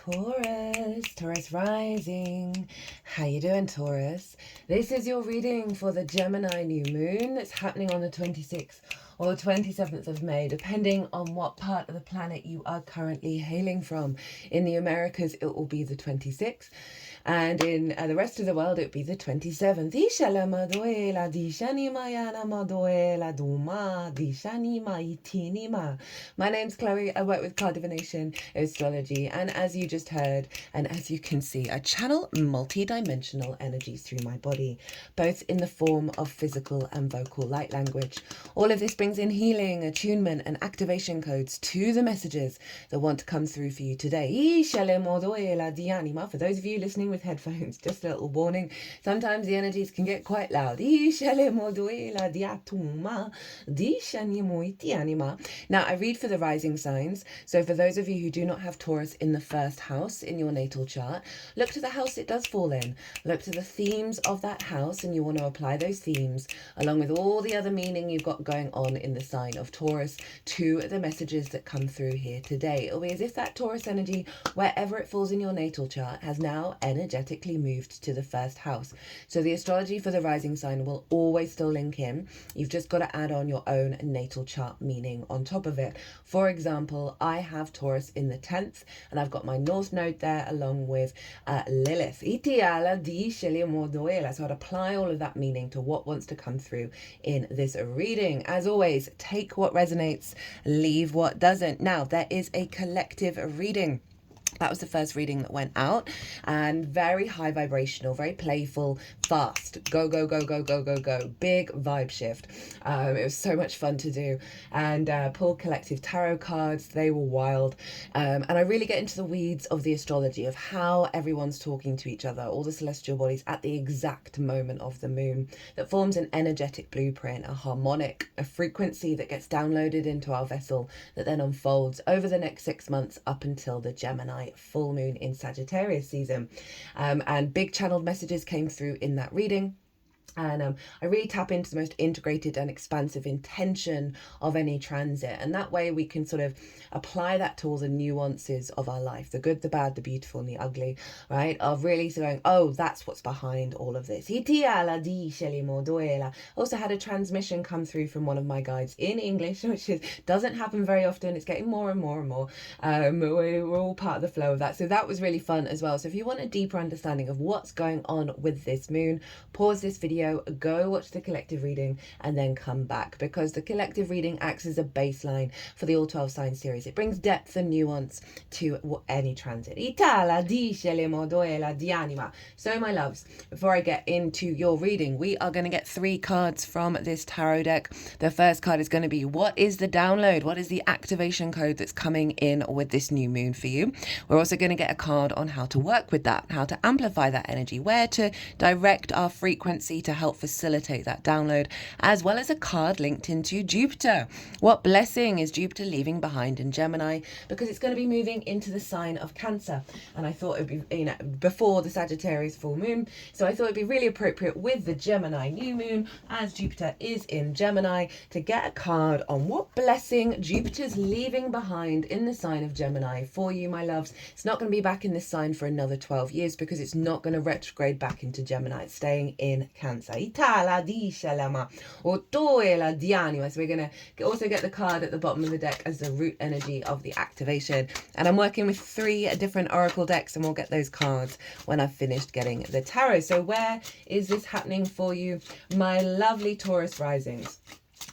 Taurus rising. How you doing, Taurus? This is your reading for the Gemini new moon that's happening on the 26th or the 27th of May, depending on what part of the planet you are currently hailing from. In the Americas, it will be the 26th. And in the rest of the world, it would be the 27th. My name's Chloe. I work with card divination, astrology, and as you just heard, and as you can see, I channel multi-dimensional energies through my body, both in the form of physical and vocal light language. All of this brings in healing, attunement, and activation codes to the messages that want to come through for you today. For those of you listening with headphones, just a little warning, sometimes the energies can get quite loud. Now, I read for the rising signs, so for those of you who do not have Taurus in the first house in your natal chart, look to the house it does fall in. Look to the themes of that house, and you want to apply those themes, along with all the other meaning you've got going on in the sign of Taurus, to the messages that come through here today. It'll be as if that Taurus energy, wherever it falls in your natal chart, has now energetically moved to the first house. So the astrology for the rising sign will always still link in. You've just got to add on your own natal chart meaning on top of it. For example, I have Taurus in the 10th, and I've got my North Node there along with Lilith. So I'd apply all of that meaning to what wants to come through in this reading. As always, take what resonates, leave what doesn't. Now, there is a collective reading. That was the first reading that went out, and very high vibrational, very playful, fast, go, go, go, go, go, go, go, big vibe shift. It was so much fun to do, and pulled collective tarot cards. They were wild, and I really get into the weeds of the astrology of how everyone's talking to each other, all the celestial bodies at the exact moment of the moon, that forms an energetic blueprint, a harmonic, a frequency that gets downloaded into our vessel that then unfolds over the next 6 months up until the Gemini full moon in Sagittarius season. And big channeled messages came through in that reading. And I really tap into the most integrated and expansive intention of any transit. And that way we can sort of apply that to all the nuances of our life, the good, the bad, the beautiful, and the ugly, right? Of really going, oh, that's what's behind all of this. Also had a transmission come through from one of my guides in English, which doesn't happen very often. It's getting more and more and more. We're all part of the flow of that. So that was really fun as well. So if you want a deeper understanding of what's going on with this moon, pause this video, go watch the collective reading, and then come back, because the collective reading acts as a baseline for the all 12 sign series. It brings depth and nuance to any transit. So my loves, before I get into your reading, we are going to get 3 cards from this tarot deck. The first card is going to be, what is the download? What is the activation code that's coming in with this new moon for you? We're also going to get a card on how to work with that, how to amplify that energy, where to direct our frequency to help facilitate that download, as well as a card linked into Jupiter. What blessing is Jupiter leaving behind in Gemini? Because it's going to be moving into the sign of Cancer, and I thought it'd be, before the Sagittarius full moon, so I thought it'd be really appropriate with the Gemini new moon, as Jupiter is in Gemini, to get a card on what blessing Jupiter's leaving behind in the sign of Gemini for you, my loves. It's not going to be back in this sign for another 12 years, because it's not going to retrograde back into Gemini. It's staying in Cancer. So we're going to also get the card at the bottom of the deck as the root energy of the activation. And I'm working with 3 different oracle decks, and we'll get those cards when I've finished getting the tarot. So where is this happening for you, my lovely Taurus risings?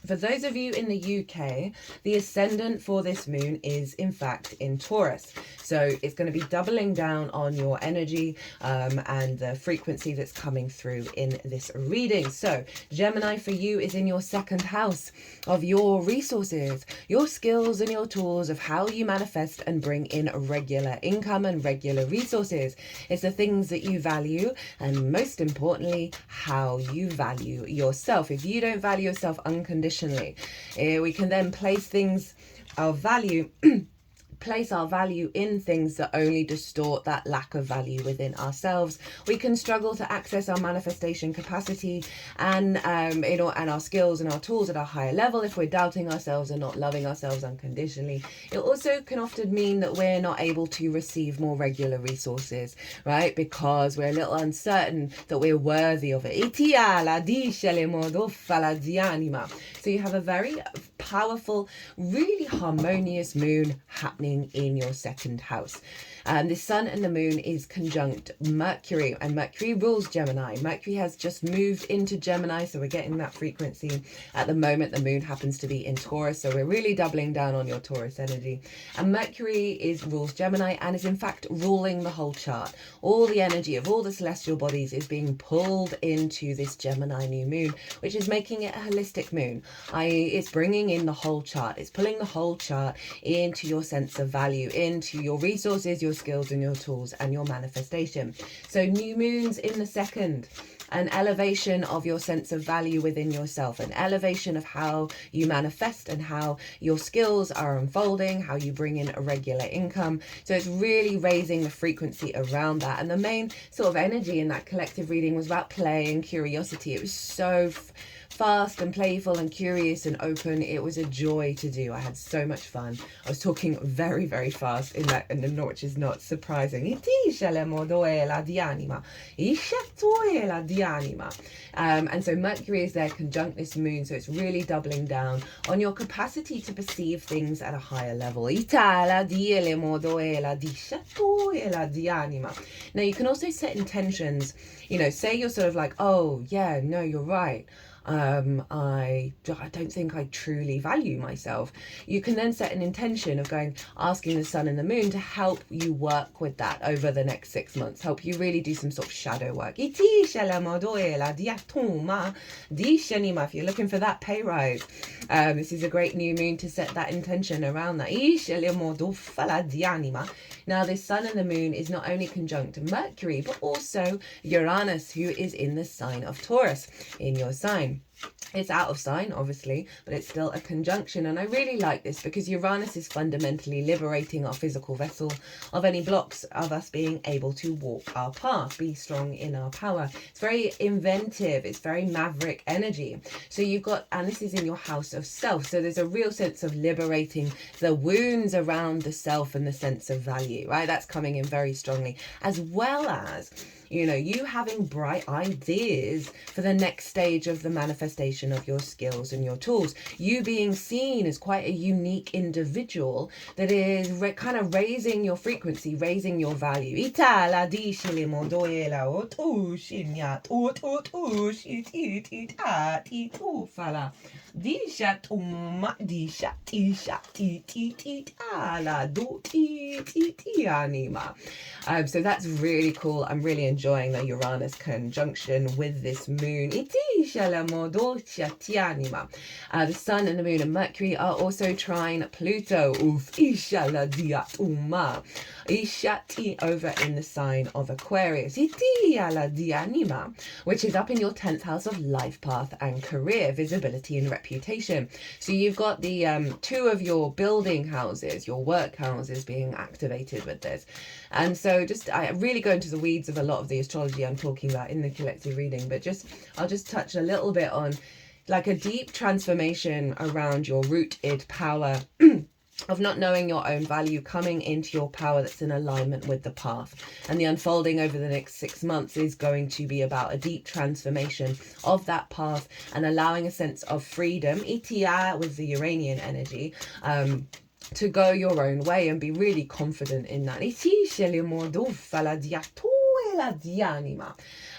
For those of you in the UK, the ascendant for this moon is in fact in Taurus. So it's going to be doubling down on your energy and the frequency that's coming through in this reading. So Gemini for you is in your 2nd house of your resources, your skills and your tools of how you manifest and bring in regular income and regular resources. It's the things that you value, and most importantly, how you value yourself. If you don't value yourself unconditionally, we can then place things of value place our value in things that only distort that lack of value within ourselves. We can struggle to access our manifestation capacity and and our skills and our tools at a higher level if we're doubting ourselves and not loving ourselves unconditionally. It also can often mean that we're not able to receive more regular resources, right? Because we're a little uncertain that we're worthy of it. So you have a very powerful, really harmonious moon happening in your second house. The sun and the moon is conjunct Mercury, and Mercury rules Gemini. Mercury has just moved into Gemini, so we're getting that frequency. At the moment, the moon happens to be in Taurus, so we're really doubling down on your Taurus energy. And Mercury rules Gemini and is in fact ruling the whole chart. All the energy of all the celestial bodies is being pulled into this Gemini new moon, which is making it a holistic moon. It's bringing in the whole chart. It's pulling the whole chart into your sense of value, into your resources, your skills and your tools and your manifestation. So new moons in the second, an elevation of your sense of value within yourself, an elevation of how you manifest and how your skills are unfolding, how you bring in a regular income. So it's really raising the frequency around that. And the main sort of energy in that collective reading was about play and curiosity. It was so fast and playful and curious and open. It was a joy to do. I had so much fun. I was talking very, very fast in that, which is not surprising. And so Mercury is there conjunct this moon, so it's really doubling down on your capacity to perceive things at a higher level. Now you can also set intentions, say you're sort of like, oh yeah, no, you're right. I don't think I truly value myself. You can then set an intention of asking the sun and the moon to help you work with that over the next 6 months, help you really do some sort of shadow work. If you're looking for that pay rise, this is a great new moon to set that intention around that. Now this sun and the moon is not only conjunct Mercury, but also Uranus, who is in the sign of Taurus, in your sign. It's out of sign, obviously, but it's still a conjunction. And I really like this because Uranus is fundamentally liberating our physical vessel of any blocks of us being able to walk our path, be strong in our power. It's very inventive. It's very maverick energy. So you've got, and this is in your house of self. So there's a real sense of liberating the wounds around the self and the sense of value, right? That's coming in very strongly, as well as you having bright ideas for the next stage of the manifestation of your skills and your tools. You being seen as quite a unique individual that is kind of raising your frequency, raising your value. So that's really cool. I'm really enjoying the Uranus conjunction with this moon. The sun and the moon and Mercury are also trine Pluto over in the sign of Aquarius, which is up in your 10th house of life path and career, visibility and reputation. So you've got the two of your building houses, your work houses being activated with this. And so I really go into the weeds of a lot of the astrology I'm talking about in the collective reading, but I'll just touch a little bit on like a deep transformation around your rooted power of not knowing your own value, coming into your power that's in alignment with the path. And the unfolding over the next 6 months is going to be about a deep transformation of that path and allowing a sense of freedom, Itia with the Uranian energy, to go your own way and be really confident in that.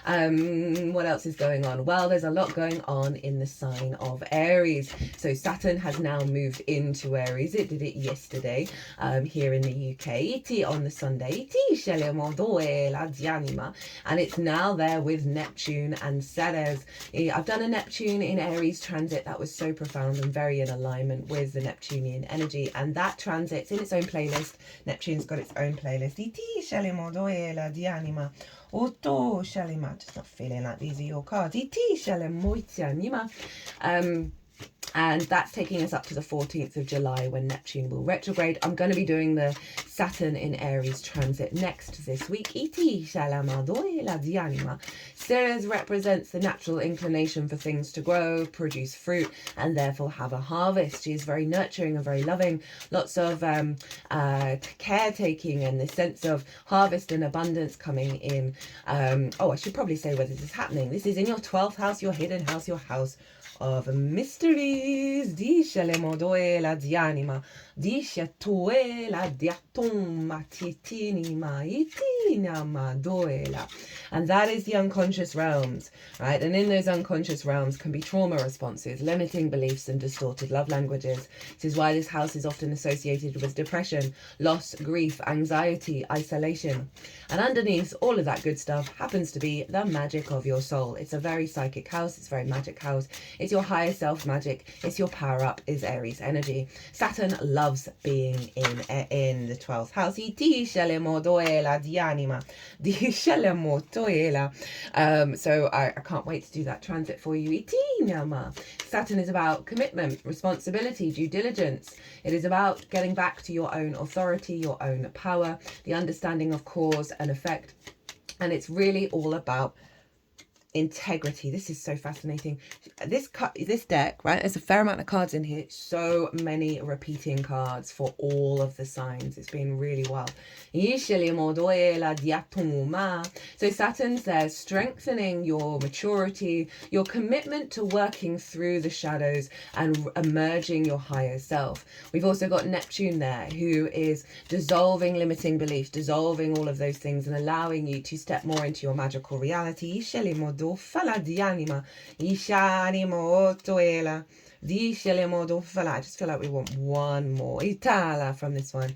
What else is going on? Well, there's a lot going on in the sign of Aries. So Saturn has now moved into Aries. It did it yesterday here in the UK on the Sunday. And it's now there with Neptune and Ceres. I've done a Neptune in Aries transit that was so profound and very in alignment with the Neptunian energy. And that transit's in its own playlist. Neptune's got its own playlist. Just not feeling like these are your cards. And that's taking us up to the 14th of July when Neptune will retrograde. I'm going to be doing the Saturn in Aries transit next this week. Ceres represents the natural inclination for things to grow, produce fruit, and therefore have a harvest. She is very nurturing and very loving. Lots of caretaking and the sense of harvest and abundance coming in. I should probably say where this is happening. This is in your 12th house, your hidden house, your house of mysteries. Dice le modoela di anima, dice tuela diatum matitinima itina madoela. And that is the unconscious realms, right? And in those unconscious realms can be trauma responses, limiting beliefs, and distorted love languages. This is why this house is often associated with depression, loss, grief, anxiety, isolation. And underneath all of that good stuff happens to be the magic of your soul. It's a very psychic house. It's a very magic house. It's your higher self magic. It's your power up, is Aries energy. Saturn loves being in the 12th house. So I can't wait to do that transit for you. Saturn is about commitment, responsibility, due diligence. It is about getting back to your own authority, your own power, the understanding of cause and effect. And it's really all about integrity. This is so fascinating. This deck, right, there's a fair amount of cards in here. So many repeating cards for all of the signs. It's been really wild. So Saturn's there strengthening your maturity, your commitment to working through the shadows and emerging your higher self. We've also got Neptune there, who is dissolving limiting beliefs, dissolving all of those things and allowing you to step more into your magical reality. Fala di anima, ishanimo toela, dice le modo fala. I just feel like we want one more Itala from this one.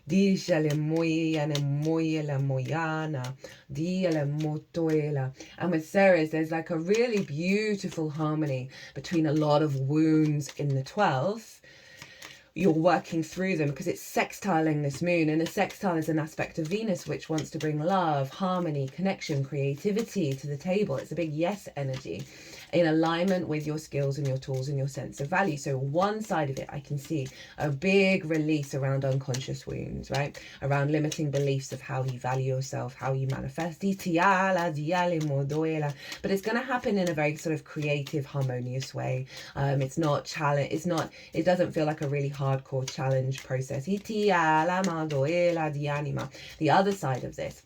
Dice le moyana moyela moyana, dia le motoela. And with Ceres, there's like a really beautiful harmony between a lot of wounds in the 12th. You're working through them because it's sextiling this moon, and a sextile is an aspect of Venus which wants to bring love, harmony, connection, creativity to the table. It's a big yes energy in alignment with your skills and your tools and your sense of value. So one side of it, I can see a big release around unconscious wounds, right? Around limiting beliefs of how you value yourself, how you manifest. But it's going to happen in a very sort of creative, harmonious way. It's not challenge. It doesn't feel like a really hardcore challenge process. The other side of this,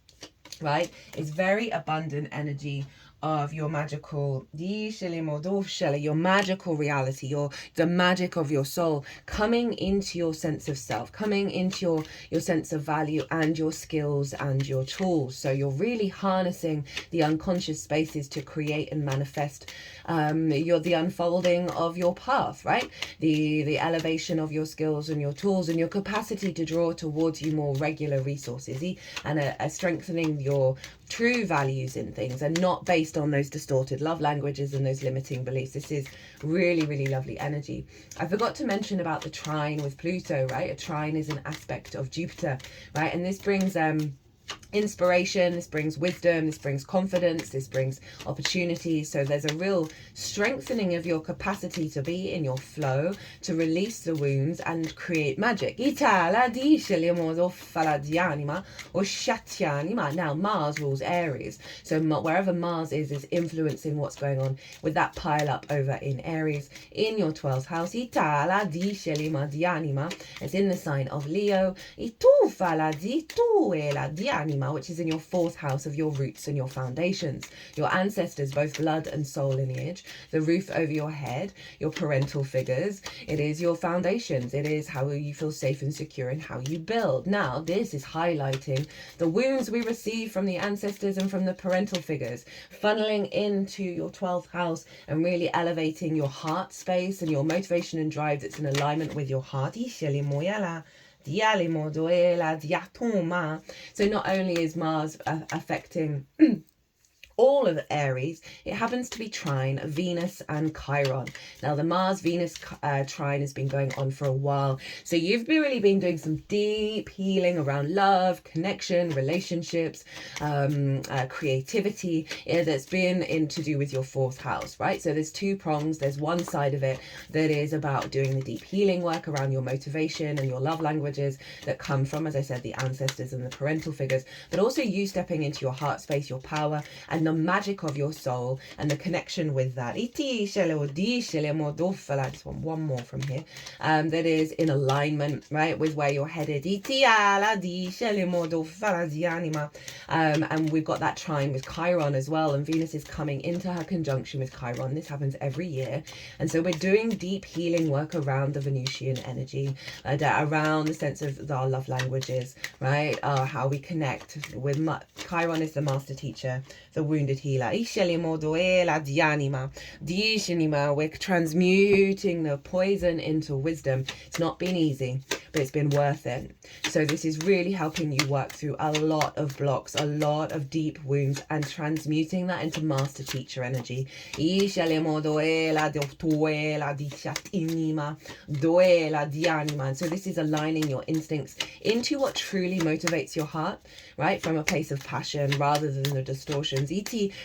right, is very abundant energy of your magical, your magical reality, the magic of your soul coming into your sense of self, coming into your sense of value and your skills and your tools. So you're really harnessing the unconscious spaces to create and manifest the unfolding of your path, right? The elevation of your skills and your tools and your capacity to draw towards you more regular resources, and a strengthening your true values in things and not based on those distorted love languages and those limiting beliefs. This is really, really lovely energy. I forgot to mention about the trine with Pluto, right? A trine is an aspect of Jupiter, right? And this brings inspiration, this brings wisdom, this brings confidence, this brings opportunity. So there's a real strengthening of your capacity to be in your flow, to release the wounds and create magic. Now Mars rules Aries, so wherever Mars is influencing what's going on with that pile up over in Aries in your 12th house. It's in the sign of Leo, which is in your 4th house of your roots and your foundations, your ancestors, both blood and soul lineage, the roof over your head, your parental figures. It is your foundations. It is how you feel safe and secure and how you build. Now, this is highlighting the wounds we receive from the ancestors and from the parental figures, funneling into your 12th house and really elevating your heart space and your motivation and drive that's in alignment with your heart. So not only is Mars affecting all of Aries, it happens to be trine Venus and Chiron. Now the Mars-Venus trine has been going on for a while, so you've really been doing some deep healing around love, connection, relationships, creativity, that's been to do with your 4th house, right? So there's 2 prongs. There's one side of it that is about doing the deep healing work around your motivation and your love languages that come from, as I said, the ancestors and the parental figures, but also you stepping into your heart space, your power, and the magic of your soul and the connection with that. I just want one more from here, that is in alignment, right, with where you're headed. And we've got that trine with Chiron as well, and Venus is coming into her conjunction with Chiron. This happens every year, and so we're doing deep healing work around the Venusian energy, around the sense of our love languages, right? How we connect with Chiron is the master teacher, the wounded healer. We're transmuting the poison into wisdom. It's not been easy, but it's been worth it. So this is really helping you work through a lot of blocks, a lot of deep wounds, and transmuting that into master teacher energy. So this is aligning your instincts into what truly motivates your heart, right, from a place of passion rather than the distortions.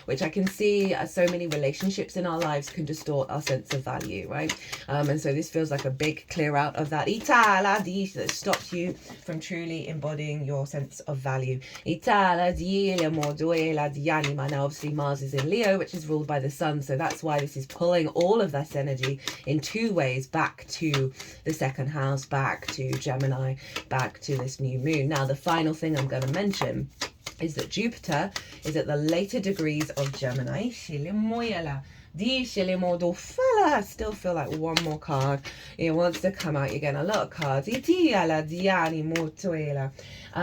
Which I can see so many relationships in our lives can distort our sense of value, right? And so this feels like a big clear out of that that stops you from truly embodying your sense of value. Now obviously Mars is in Leo, which is ruled by the sun, so that's why this is pulling all of this energy in 2 ways back to the 2nd house, back to Gemini, back to this new moon. Now the final thing I'm going to mention is that Jupiter is at the later degrees of Gemini. I still feel like one more card. It wants to come out. You're getting a lot of cards.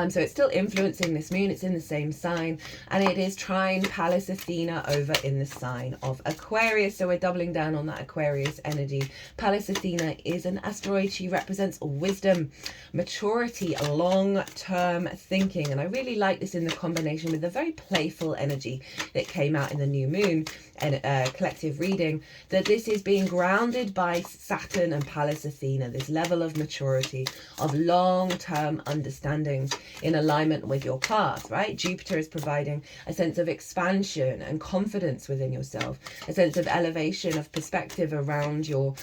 So it's still influencing this moon. It's in the same sign, and it is trine Pallas Athena over in the sign of Aquarius. So we're doubling down on that Aquarius energy. Pallas Athena is an asteroid. She represents wisdom, maturity, long-term thinking, and I really like this in the combination with the very playful energy that came out in the new moon and collective reading, that this is being grounded by Saturn and Pallas Athena, this level of maturity, of long-term understandings in alignment with your path, right? Jupiter is providing a sense of expansion and confidence within yourself, a sense of elevation of perspective around your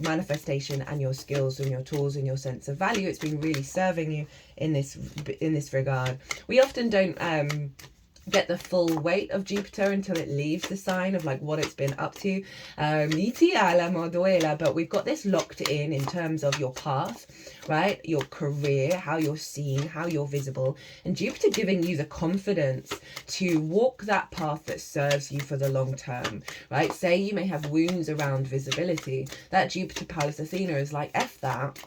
manifestation and your skills and your tools and your sense of value. It's been really serving you in this regard. We often don't get the full weight of Jupiter until it leaves the sign of like what it's been up to, but we've got this locked in terms of your path, right, your career, how you're seen, how you're visible, and Jupiter giving you the confidence to walk that path that serves you for the long term, right? Say you may have wounds around visibility, that Jupiter Pallas Athena is like, F that,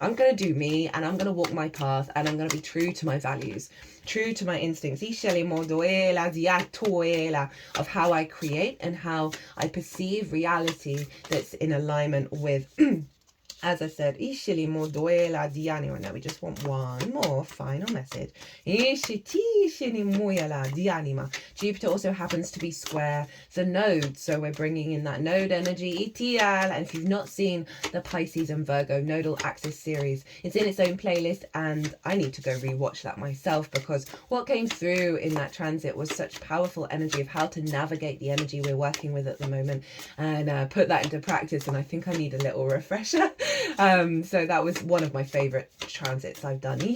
I'm going to do me, and I'm going to walk my path, and I'm going to be true to my values, true to my instincts, of how I create and how I perceive reality that's in alignment with as I said, now we just want one more final message. Jupiter also happens to be square the node, so we're bringing in that node energy. And if you've not seen the Pisces and Virgo nodal axis series, it's in its own playlist, and I need to go rewatch that myself, because what came through in that transit was such powerful energy of how to navigate the energy we're working with at the moment and put that into practice, and I think I need a little refresher. So that was one of my favorite transits I've done. There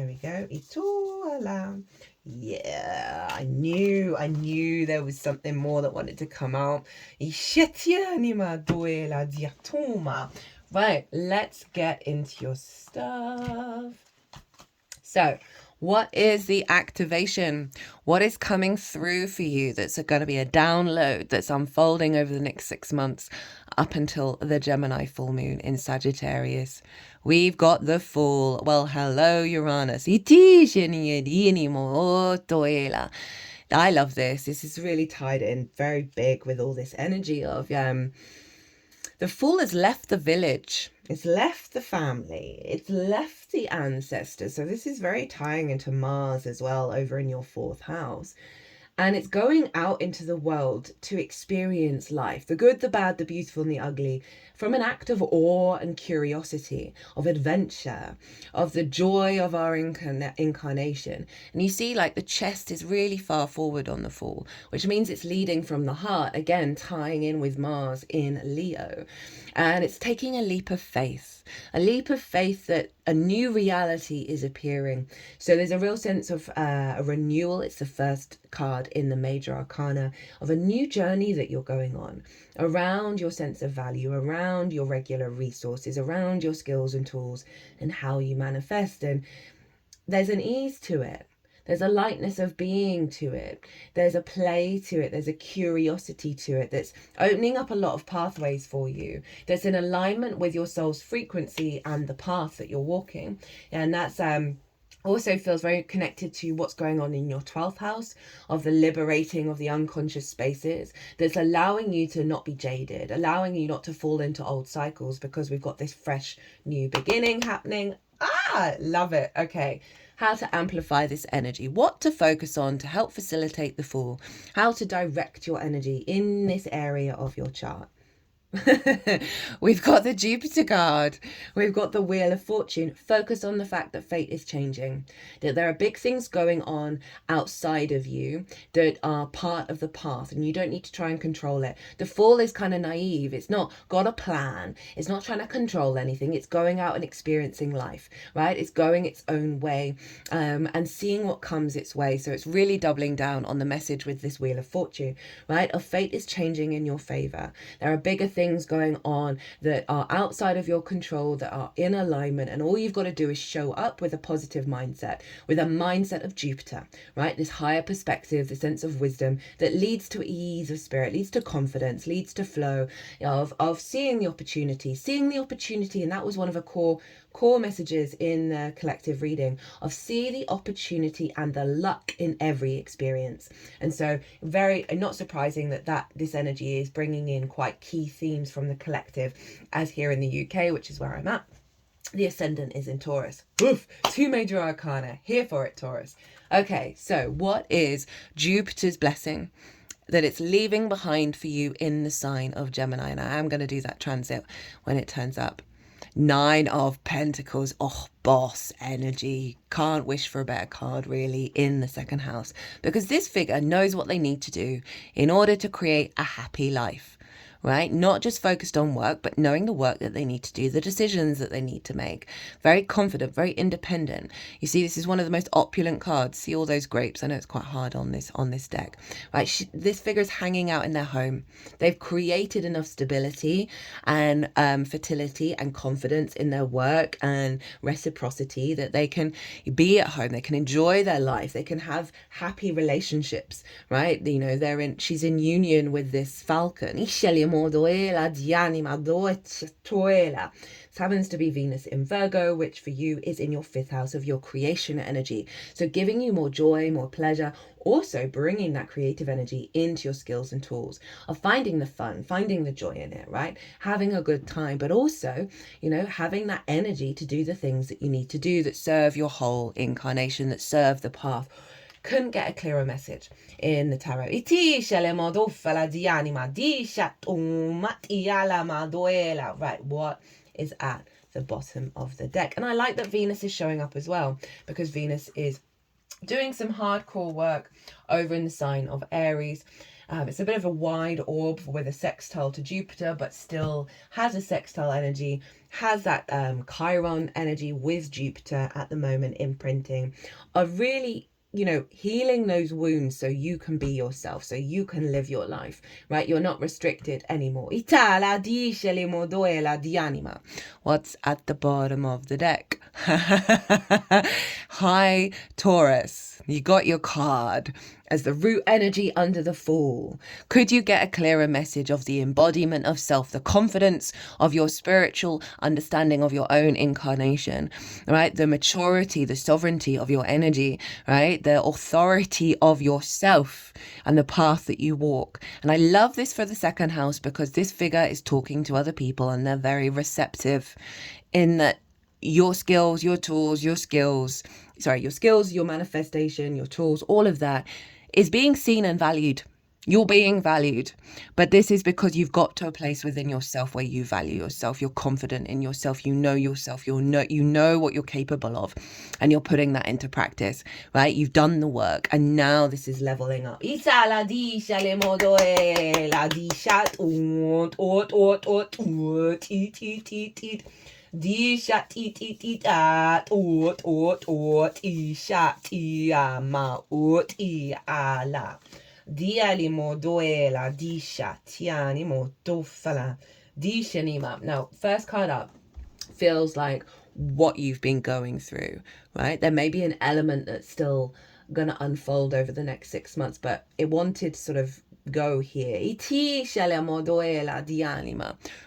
we go. Yeah, I knew there was something more that wanted to come out. Right, let's get into your stuff. So, what is the activation? What is coming through for you that's going to be a download that's unfolding over the next 6 months up until the Gemini full moon in Sagittarius? We've got the Fool. Well, hello, Uranus. I love this. This is really tied in very big with all this energy of the Fool has left the village. It's left the family. It's left the ancestors. So this is very tying into Mars as well over in your 4th house. And it's going out into the world to experience life, the good, the bad, the beautiful, and the ugly, from an act of awe and curiosity, of adventure, of the joy of our incarnation. And you see, like, the chest is really far forward on the Fool, which means it's leading from the heart, again, tying in with Mars in Leo. And it's taking a leap of faith that a new reality is appearing. So there's a real sense of a renewal. It's the first card in the major arcana of a new journey that you're going on around your sense of value, around your regular resources, around your skills and tools and how you manifest. And there's an ease to it. There's a lightness of being to it. There's a play to it. There's a curiosity to it that's opening up a lot of pathways for you. That's in alignment with your soul's frequency and the path that you're walking. And that's also feels very connected to what's going on in your 12th house of the liberating of the unconscious spaces that's allowing you to not be jaded, allowing you not to fall into old cycles, because we've got this fresh new beginning happening. Love it. Okay. How to amplify this energy, what to focus on to help facilitate the Fool, how to direct your energy in this area of your chart. We've got the Jupiter card. We've got the Wheel of Fortune. Focus on the fact that fate is changing, that there are big things going on outside of you that are part of the path, and you don't need to try and control it. The Fool is kind of naive. It's not got a plan. It's not trying to control anything. It's going out and experiencing life, right? It's going its own way and seeing what comes its way. So it's really doubling down on the message with this Wheel of Fortune, right? Of fate is changing in your favor. There are bigger things going on that are outside of your control, that are in alignment, and all you've got to do is show up with a positive mindset, with a mindset of Jupiter, right? This higher perspective, the sense of wisdom that leads to ease of spirit, leads to confidence, leads to flow, of seeing the opportunity, and that was one of the core messages in the collective reading, of see the opportunity and the luck in every experience. And so very not surprising that this energy is bringing in quite key themes from the collective, as here in the UK, which is where I'm at, the ascendant is in Taurus. Oof, 2 major arcana. Here for it, Taurus. Okay, so what is Jupiter's blessing that it's leaving behind for you in the sign of Gemini? And I am going to do that transit when it turns up. 9 of Pentacles. Oh, boss energy. Can't wish for a better card, really, in the 2nd house, because this figure knows what they need to do in order to create a happy life. Right? Not just focused on work, but knowing the work that they need to do, the decisions that they need to make. Very confident, very independent. You see, this is one of the most opulent cards. See all those grapes? I know it's quite hard on this deck. Right? This figure is hanging out in their home. They've created enough stability and fertility and confidence in their work and reciprocity that they can be at home. They can enjoy their life. They can have happy relationships. Right? You know, she's in union with this falcon. This happens to be Venus in Virgo, which for you is in your 5th house of your creation energy. So giving you more joy, more pleasure, also bringing that creative energy into your skills and tools of finding the fun, finding the joy in it, right? Having a good time, but also, you know, having that energy to do the things that you need to do that serve your whole incarnation, that serve the path. Couldn't get a clearer message in the tarot. Right, what is at the bottom of the deck? And I like that Venus is showing up as well, because Venus is doing some hardcore work over in the sign of Aries. It's a bit of a wide orb with a sextile to Jupiter, but still has a sextile energy, has that Chiron energy with Jupiter at the moment imprinting, of really, you know, healing those wounds so you can be yourself, so you can live your life, right? You're not restricted anymore. What's at the bottom of the deck? Hi, Taurus. You got your card. as the root energy under the Fool. Could you get a clearer message of the embodiment of self, the confidence of your spiritual understanding of your own incarnation, right? The maturity, the sovereignty of your energy, right? The authority of yourself and the path that you walk. And I love this for the second house because this figure is talking to other people and they're very receptive in that your skills, your tools, your skills, your manifestation, your tools, all of that is being seen and valued. You're being valued. But this is because you've got to a place within yourself where you value yourself. You're confident in yourself. You know yourself. You know what you're capable of. And you're putting that into practice, right? You've done the work. And now this is leveling up. Di shat it it at ot I shat I ma ot I ala di alimo doela di shat yanimo dofala di shanima. Now, first card up feels like what you've been going through, right? There may be an element that's still gonna unfold over the next 6 months, but it wanted to sort of go here.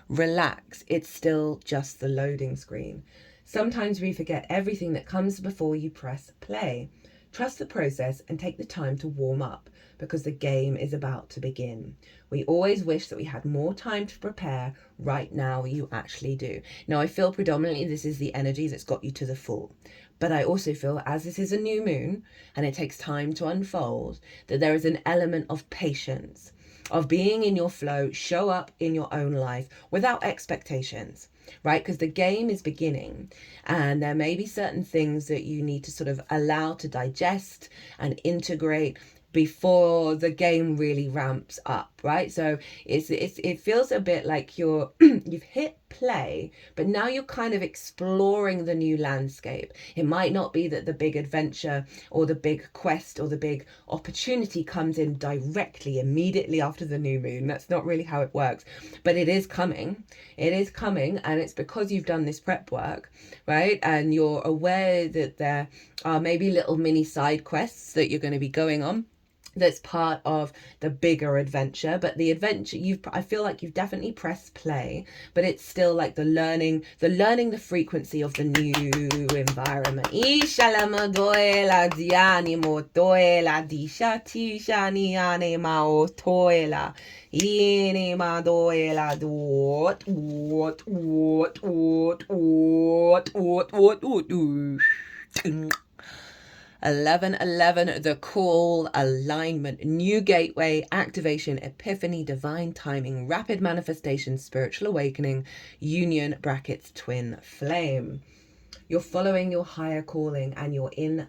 Relax. It's still just the loading screen. Sometimes we forget everything that comes before you press play. Trust the process and take the time to warm up because the game is about to begin. We always wish that we had more time to prepare. Right now, you actually do. Now, I feel predominantly this is the energy that's got you to the Fool. But I also feel, as this is a new moon and it takes time to unfold, that there is an element of patience, of being in your flow, show up in your own life without expectations, right? Because the game is beginning and there may be certain things that you need to sort of allow to digest and integrate before the game really ramps up, right? So it feels a bit like you've hit play, but now you're kind of exploring the new landscape. It might not be that the big adventure or the big quest or the big opportunity comes in directly immediately after the new moon. That's not really how it works, but it is coming. It is coming, and it's because you've done this prep work, right? And you're aware that there are maybe little mini side quests that you're going to be going on that's part of the bigger adventure. But the adventure, I feel like you've definitely pressed play, but it's still like the learning the frequency of the new environment. Eleven, the call, alignment, new gateway, activation, epiphany, divine timing, rapid manifestation, spiritual awakening, union, brackets, twin flame. You're following your higher calling and you're in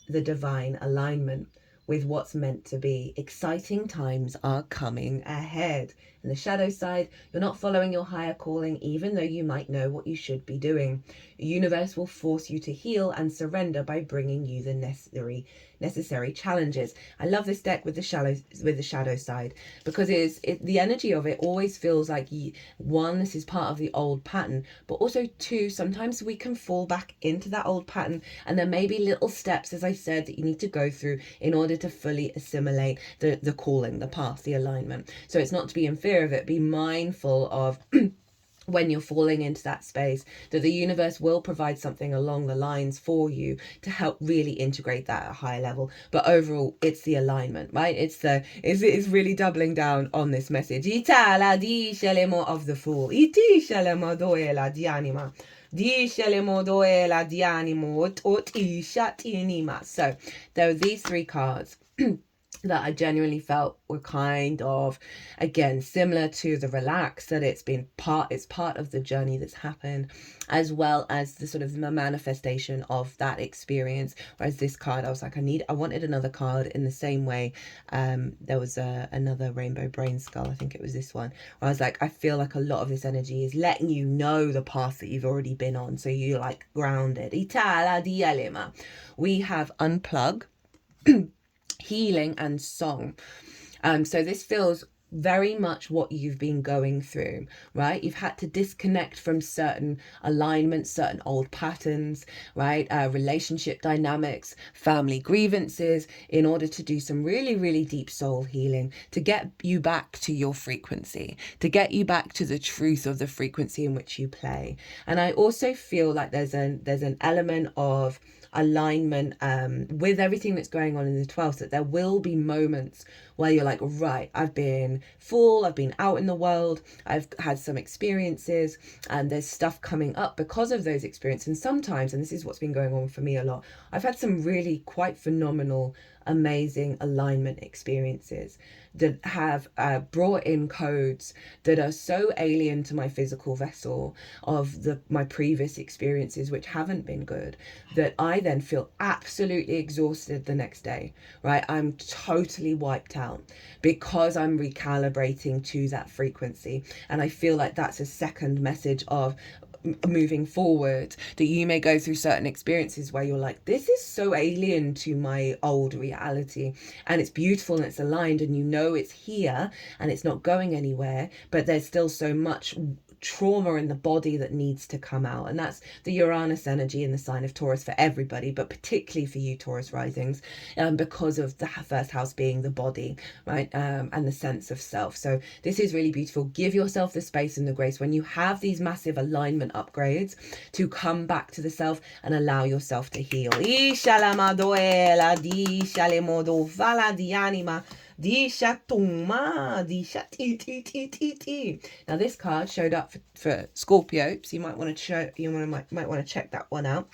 the divine alignment with what's meant to be. Exciting times are coming ahead. In the shadow side, you're not following your higher calling, even though you might know what you should be doing. The universe will force you to heal and surrender by bringing you the necessary challenges. I love this deck with the shadow side because the energy of it always feels like, one, this is part of the old pattern, but also two, sometimes we can fall back into that old pattern and there may be little steps, as I said, that you need to go through in order to fully assimilate the calling, the path, the alignment. So it's not to be in fear of it. Be mindful of when you're falling into that space, that the universe will provide something along the lines for you to help really integrate that at a higher level. But overall, it's the alignment, right? It's really doubling down on this message. Of the Fool. So there are these three cards that I genuinely felt were kind of, again, similar to the relax, that it's part of the journey that's happened, as well as the sort of the manifestation of that experience. Whereas this card, I was like, I wanted another card in the same way. There was another rainbow Brainskull, I think it was this one, where I was like, I feel like a lot of this energy is letting you know the path that you've already been on, so you're like grounded. We have unplug, healing, and song. So this feels very much what you've been going through, right? You've had to disconnect from certain alignments, certain old patterns, right? Relationship dynamics, family grievances, in order to do some really, really deep soul healing, to get you back to your frequency, to get you back to the truth of the frequency in which you play. And I also feel like there's an element of alignment with everything that's going on in the 12th, that there will be moments where you're like, right, I've been full, I've been out in the world, I've had some experiences, and there's stuff coming up because of those experiences. And sometimes, and this is what's been going on for me a lot, I've had some really quite phenomenal, amazing alignment experiences that have brought in codes that are so alien to my physical vessel of my previous experiences, which haven't been good, that I then feel absolutely exhausted the next day, right? I'm totally wiped out because I'm recalibrating to that frequency. And I feel like that's a second message of moving forward, that you may go through certain experiences where you're like, this is so alien to my old reality, and it's beautiful and it's aligned and you know it's here and it's not going anywhere, but there's still so much trauma in the body that needs to come out. And that's the Uranus energy in the sign of Taurus for everybody, but particularly for you Taurus risings, because of the first house being the body, right? And the sense of self. So this is really beautiful. Give yourself the space and the grace when you have these massive alignment upgrades to come back to the self and allow yourself to heal. Now this card showed up for Scorpio, so you might want to check that one out.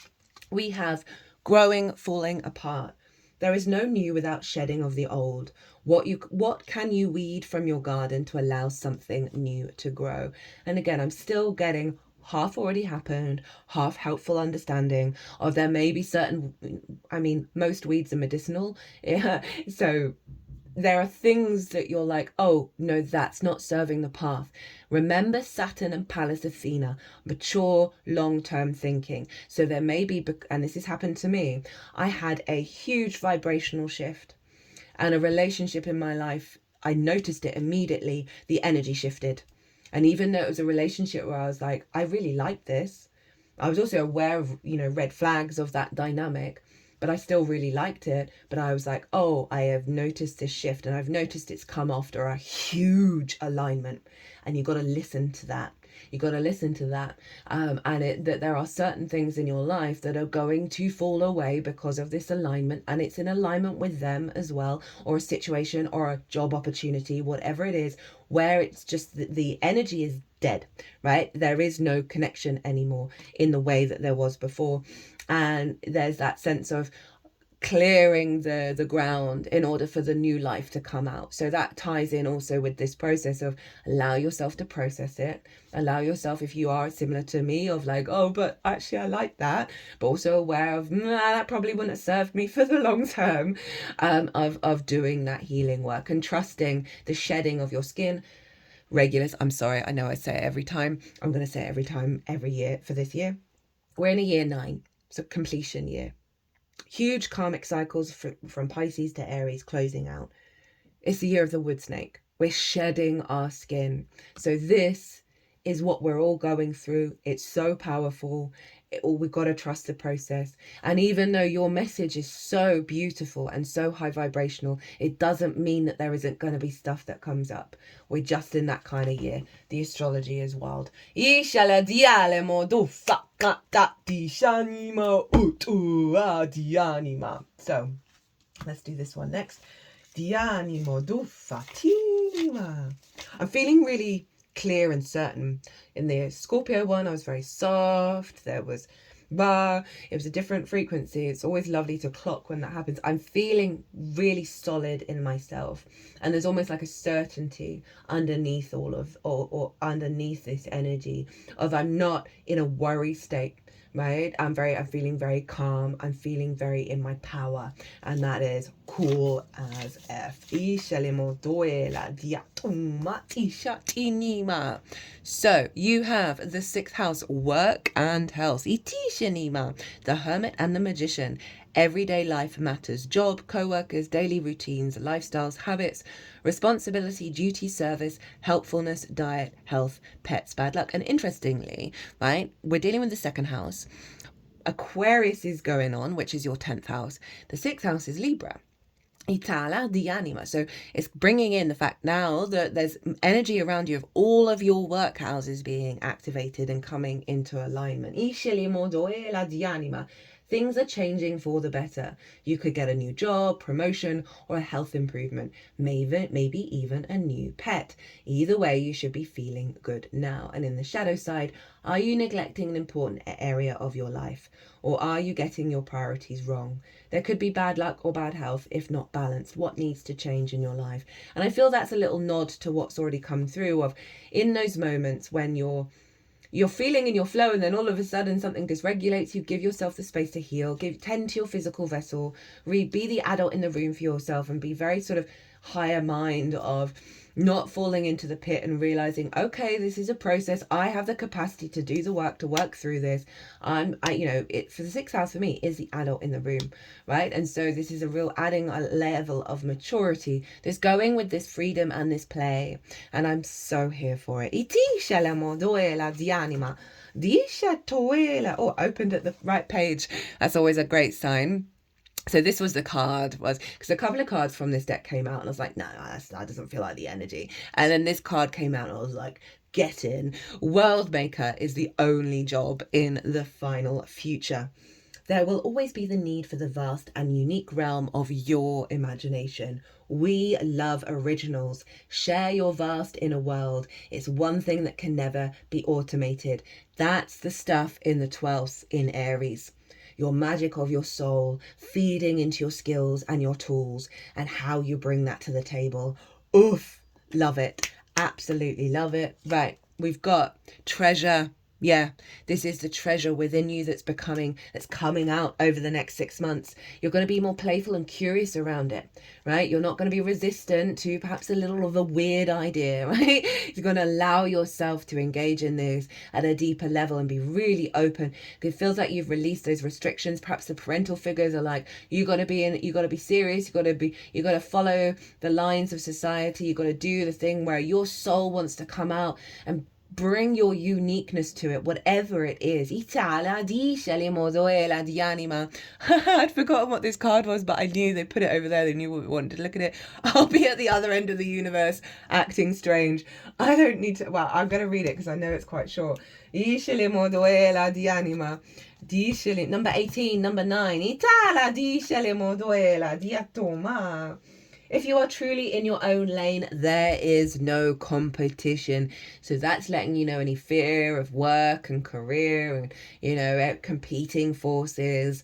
We have growing, falling apart. There is no new without shedding of the old. What can you weed from your garden to allow something new to grow? And again, I'm still getting half already happened, half helpful understanding of there may be certain, I mean, most weeds are medicinal. Yeah. So there are things that you're like, oh, no, that's not serving the path. Remember Saturn and Pallas Athena, mature, long-term thinking. So there may be, and this has happened to me, I had a huge vibrational shift and a relationship in my life. I noticed it immediately. The energy shifted. And even though it was a relationship where I was like, I really like this, I was also aware of, red flags of that dynamic, but I still really liked it. But I was like, oh, I have noticed this shift, and I've noticed it's come after a huge alignment. And you got to listen to that. You got to listen to that. That there are certain things in your life that are going to fall away because of this alignment, and it's in alignment with them as well, or a situation or a job opportunity, whatever it is, where it's just the energy is dead, right? There is no connection anymore in the way that there was before. And there's that sense of clearing the ground in order for the new life to come out. So that ties in also with this process of allow yourself to process it. Allow yourself, if you are similar to me, of like, oh, but actually I like that, but also aware of, that probably wouldn't have served me for the long term, of doing that healing work and trusting the shedding of your skin. Regulus, I'm sorry, I know I say it every time. I'm going to say it every time, every year for this year. We're in a year 9, so completion year. Huge karmic cycles from Pisces to Aries closing out. It's the year of the wood snake. We're shedding our skin. So this is what we're all going through. It's so powerful. We've got to trust the process. And even though your message is so beautiful and so high vibrational, it doesn't mean that there isn't going to be stuff that comes up. We're just in that kind of year. The astrology is wild. So let's do this one next. I'm feeling really clear and certain. In the Scorpio one, I was very soft. It was a different frequency. It's always lovely to clock when that happens. I'm feeling really solid in myself, and there's almost like a certainty underneath or underneath this energy of I'm not in a worry state, right? I'm feeling very calm. I'm feeling very in my power, and that is cool as F. So you have the 6th house, work and health. The Hermit and the Magician. everyday life matters. Job, co-workers, daily routines, lifestyles, habits, responsibility, duty, service, helpfulness, diet, health, pets, bad luck. And interestingly, right, we're dealing with the second house. Aquarius is going on, which is your 10th house. The 6th house is Libra. Itala di anima. So it's bringing in the fact now that there's energy around you of all of your work houses being activated and coming into alignment. Di anima. Things are changing for the better. You could get a new job, promotion, or a health improvement. Maybe even a new pet. Either way, you should be feeling good now. And in the shadow side, are you neglecting an important area of your life? Or are you getting your priorities wrong? There could be bad luck or bad health if not balanced. What needs to change in your life? And I feel that's a little nod to what's already come through of in those moments when you're feeling in your flow and then all of a sudden something dysregulates you, give yourself the space to heal, tend to your physical vessel, be the adult in the room for yourself and be very sort of higher mind of not falling into the pit and realizing, okay, this is a process. I have the capacity to do the work, to work through this. For the 6th house for me is the adult in the room, right? And so this is a real adding a level of maturity. This going with this freedom and this play. And I'm so here for it. Oh, opened at the right page. That's always a great sign. So this was the card, because a couple of cards from this deck came out and I was like, no, that doesn't feel like the energy. And then this card came out and I was like, get in. World Maker is the only job in the final future. There will always be the need for the vast and unique realm of your imagination. We love originals. Share your vast inner world. It's one thing that can never be automated. That's the stuff in the 12th in Aries. Your magic of your soul, feeding into your skills and your tools and how you bring that to the table. Oof, love it. Absolutely love it. Right, we've got treasure. Yeah, this is the treasure within you that's coming out over the next 6 months. You're going to be more playful and curious around it, right? You're not going to be resistant to perhaps a little of a weird idea, right? You're going to allow yourself to engage in this at a deeper level and be really open. It feels like you've released those restrictions. Perhaps the parental figures are like, you got to be serious. You got to follow the lines of society. You got to do the thing where your soul wants to come out and bring your uniqueness to it, whatever it is. I'd forgotten what this card was, but I knew they put it over there. They knew we wanted to look at it. I'll be at the other end of the universe acting strange. I don't need to. Well, I'm going to read it because I know it's quite short. Number 18, number 9. If you are truly in your own lane, there is no competition. So that's letting you know any fear of work and career and, competing forces,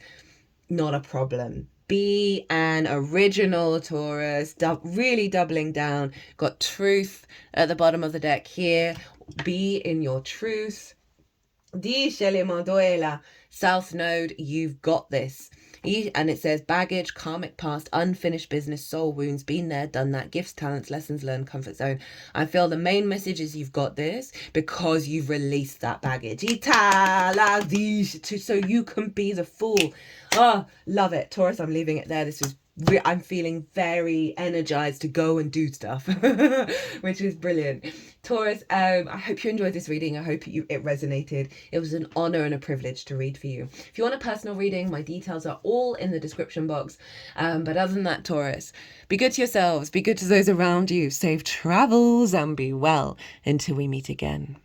not a problem. Be an original, Taurus, really doubling down. Got truth at the bottom of the deck here. Be in your truth. South Node, you've got this. And it says baggage, karmic past, unfinished business, soul wounds, been there, done that, gifts, talents, lessons learned, comfort zone. I feel the main message is you've got this because you've released that baggage. So you can be the fool. Oh, love it. Taurus, I'm leaving it there. I'm feeling very energized to go and do stuff, which is brilliant. Taurus, I hope you enjoyed this reading. I hope it resonated. It was an honor and a privilege to read for you. If you want a personal reading, my details are all in the description box. But other than that, Taurus, be good to yourselves, be good to those around you, safe travels, and be well until we meet again.